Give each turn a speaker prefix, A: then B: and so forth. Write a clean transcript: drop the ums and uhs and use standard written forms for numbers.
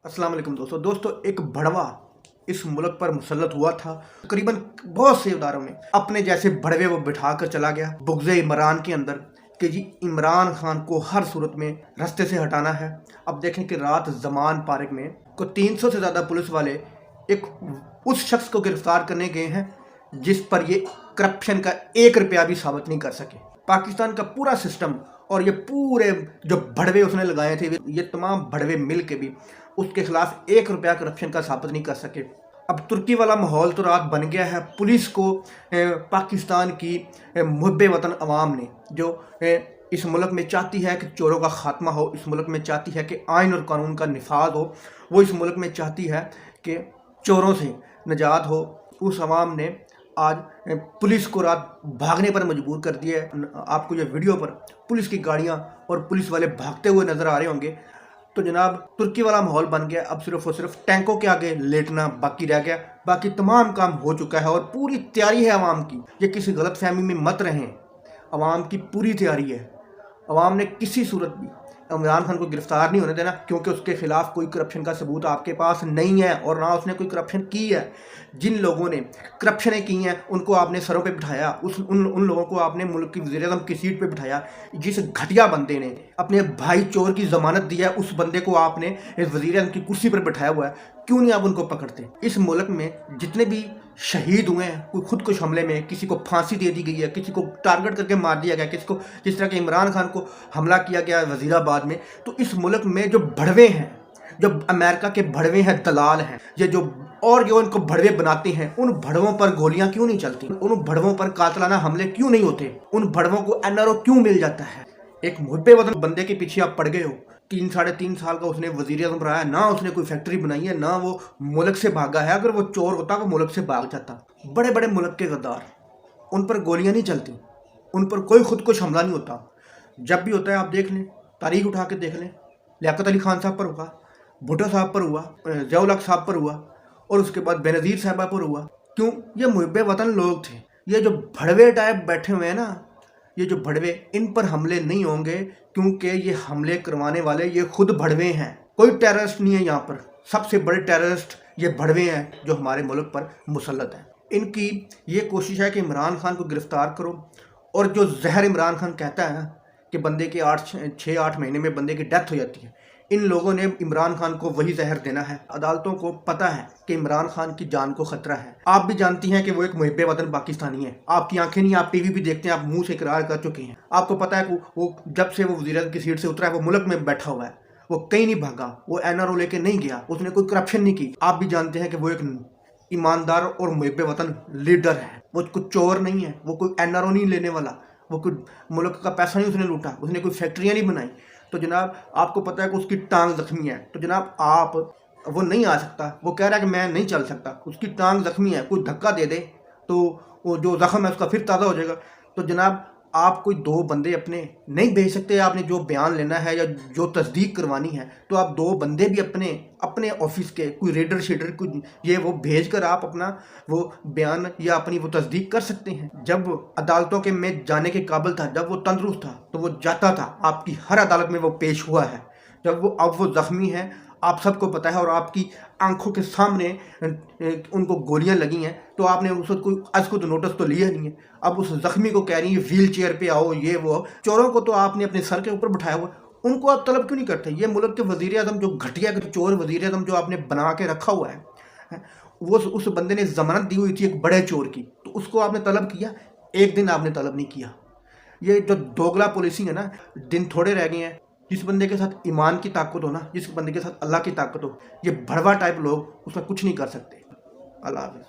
A: अस्सलाम वालेकुम दोस्तों एक भड़वा इस मुल्क पर मुसल्लत हुआ था। तकरीबन बहुत से इदारों में अपने जैसे भड़वे वो बिठा कर चला गया बुग़्ज़े इमरान के अंदर कि जी इमरान खान को हर सूरत में रास्ते से हटाना है। अब देखें कि रात ज़मान पार्क में को 300 से ज़्यादा पुलिस वाले एक उस शख्स को गिरफ्तार करने गए हैं जिस पर ये करप्शन का 1 रुपया भी साबित नहीं कर सके। पाकिस्तान का पूरा सिस्टम और ये पूरे जो भड़वे उसने लगाए थे ये तमाम भड़वे मिल के भी उसके खिलाफ 1 रुपया करप्शन का साबित नहीं कर सके। अब तुर्की वाला माहौल तो रात बन गया है। पुलिस को पाकिस्तान की मुहब्बे वतन अवाम ने जो इस मुल्क में चाहती है कि चोरों का खात्मा हो, इस मुल्क में चाहती है कि आइन और कानून का निफाज हो, वो इस मुल्क में चाहती है कि चोरों से निजात हो। उस अवाम ने आज पुलिस को रात भागने पर मजबूर कर दिया है। आपको ये वीडियो पर पुलिस की गाड़ियाँ और पुलिस वाले भागते हुए नज़र आ रहे होंगे। तो जनाब तुर्की वाला माहौल बन गया। अब सिर्फ और सिर्फ टैंकों के आगे लेटना बाकी रह गया, बाकी तमाम काम हो चुका है और पूरी तैयारी है आवाम की। ये किसी गलत फहमी में मत रहें, आवाम की पूरी तैयारी है। आवाम ने किसी सूरत भी इमरान खान को गिरफ्तार नहीं होने देना, क्योंकि उसके खिलाफ कोई करप्शन का सबूत आपके पास नहीं है और ना उसने कोई करप्शन की है। जिन लोगों ने करप्शनें की हैं उनको आपने सरों पे बिठाया, उन लोगों को आपने मुल्क की वज़ीर-ए-आज़म की सीट पे बिठाया। जिस घटिया बंदे ने अपने भाई चोर की ज़मानत दी है उस बंदे को आपने इस वज़ीर-ए-आज़म की कुर्सी पर बिठाया हुआ है। क्यों नहीं आप उनको पकड़ते? इस मुल्क में जितने भी शहीद हुए हैं, कोई खुदकुश हमले में किसी को फांसी दे दी गई है, किसी को टारगेट करके मार दिया गया, किसी को जिस तरह के इमरान खान को हमला किया गया वज़ीराबाद में, तो इस मुल्क में जो भड़वे हैं, जो अमेरिका के भड़वे हैं, दलाल हैं, ये जो इनको भड़वे बनाते हैं, उन भड़वों पर गोलियां क्यों नहीं चलती? उन भड़वों पर कातलाना हमले क्यों नहीं होते? उन भड़वों को एनआरओ क्यों मिल जाता है? एक मुहब्बे वतन बंदे के पीछे आप पड़ गए हो। 3-3.5 साल का उसने वज़ीर-ए-आज़म रहा है, ना उसने कोई फैक्ट्री बनाई है, ना वो मुल्क से भागा है। अगर वो चोर होता वो मुल्क से भाग जाता। बड़े बड़े मुल्क के गद्दार, उन पर गोलियां नहीं चलती, उन पर कोई खुदकुश हमला नहीं होता। जब भी होता है आप देख लें, तारीख उठा के देख लें, लियाकत अली खान साहब पर हुआ, भुट्टो साहब पर हुआ, ज़िया-उल हक साहब पर हुआ और उसके बाद बेनज़ीर साहबा पर हुआ। क्यों? ये मुहब्बे वतन लोग थे। ये जो भड़वे टाइप बैठे हुए हैं ना, ये जो भड़वे, इन पर हमले नहीं होंगे क्योंकि ये हमले करवाने वाले ये खुद भड़वे हैं। कोई टेररिस्ट नहीं है यहाँ पर। सबसे बड़े टेररिस्ट ये भड़वे हैं जो हमारे मुल्क पर मुसल्लत हैं। इनकी ये कोशिश है कि इमरान खान को गिरफ्तार करो और जो जहर इमरान खान कहता है कि बंदे के 6-8 महीने में बंदे की डेथ हो जाती है, इन लोगों ने इमरान खान को वही जहर देना है। अदालतों को पता है कि इमरान खान की जान को खतरा है। आप भी जानती हैं कि वो एक मुहब्बे वतन पाकिस्तानी है। आपकी आंखें नहीं, आप टीवी भी देखते हैं, आप मुंह से इकरार कर चुके हैं। आपको पता है कि वो जब से वो वज़ीर-ए-आज़म की सीट से उतरा है वो मुल्क में बैठा हुआ है, वो कहीं नहीं भागा, वो एनआरओ लेके नहीं गया, उसने कोई करप्शन नहीं की। आप भी जानते हैं कि वो एक ईमानदार और मुहब्बे वतन लीडर है। वो कोई चोर नहीं है, वो कोई एनआरओ नहीं लेने वाला, वो कोई मुल्क का पैसा नहीं उसने लूटा, उसने कोई फैक्ट्रियाँ नहीं बनाई। तो जनाब आपको पता है कि उसकी टांग जख्मी है, तो जनाब वो नहीं आ सकता। वो कह रहा है कि मैं नहीं चल सकता, उसकी टांग जख्मी है, कोई धक्का दे दे तो वो जो जख्म है उसका फिर ताज़ा हो जाएगा। तो जनाब आप कोई 2 बंदे अपने नहीं भेज सकते? आपने जो बयान लेना है या जो तस्दीक करवानी है तो आप 2 बंदे भी अपने ऑफिस के कोई रेडर शेडर कोई ये वो भेज कर आप अपना वो बयान या अपनी वो तस्दीक कर सकते हैं। जब अदालतों के में जाने के काबिल था, जब वो तंदुरुस्त था तो वो जाता था, आपकी हर अदालत में वो पेश हुआ है। जब अब वो ज़ख्मी है, आप सबको पता है और आपकी आंखों के सामने उनको गोलियां लगी हैं, तो आपने उसको कोई आज को तो नोटिस तो लिया नहीं है। अब उस जख्मी को कह रही है व्हील चेयर पे आओ, ये वो। चोरों को तो आपने अपने सर के ऊपर बिठाया हुआ, उनको आप तलब क्यों नहीं करते? ये मुल्क के वज़ीर-ए-आज़म जो घटिया के चोर वज़ीर-ए-आज़म जो आपने बना के रखा हुआ है, वो उस बंदे ने ज़मानत दी हुई थी एक बड़े चोर की, तो उसको आपने तलब किया? एक दिन आपने तलब नहीं किया। ये जो दोगला पॉलिसी है ना, दिन थोड़े रह गए हैं। जिस बंदे के साथ ईमान की ताकत हो ना, जिस बंदे के साथ अल्लाह की ताकत हो, ये भड़वा टाइप लोग उसमें कुछ नहीं कर सकते। अल्लाह हाफ़िज़।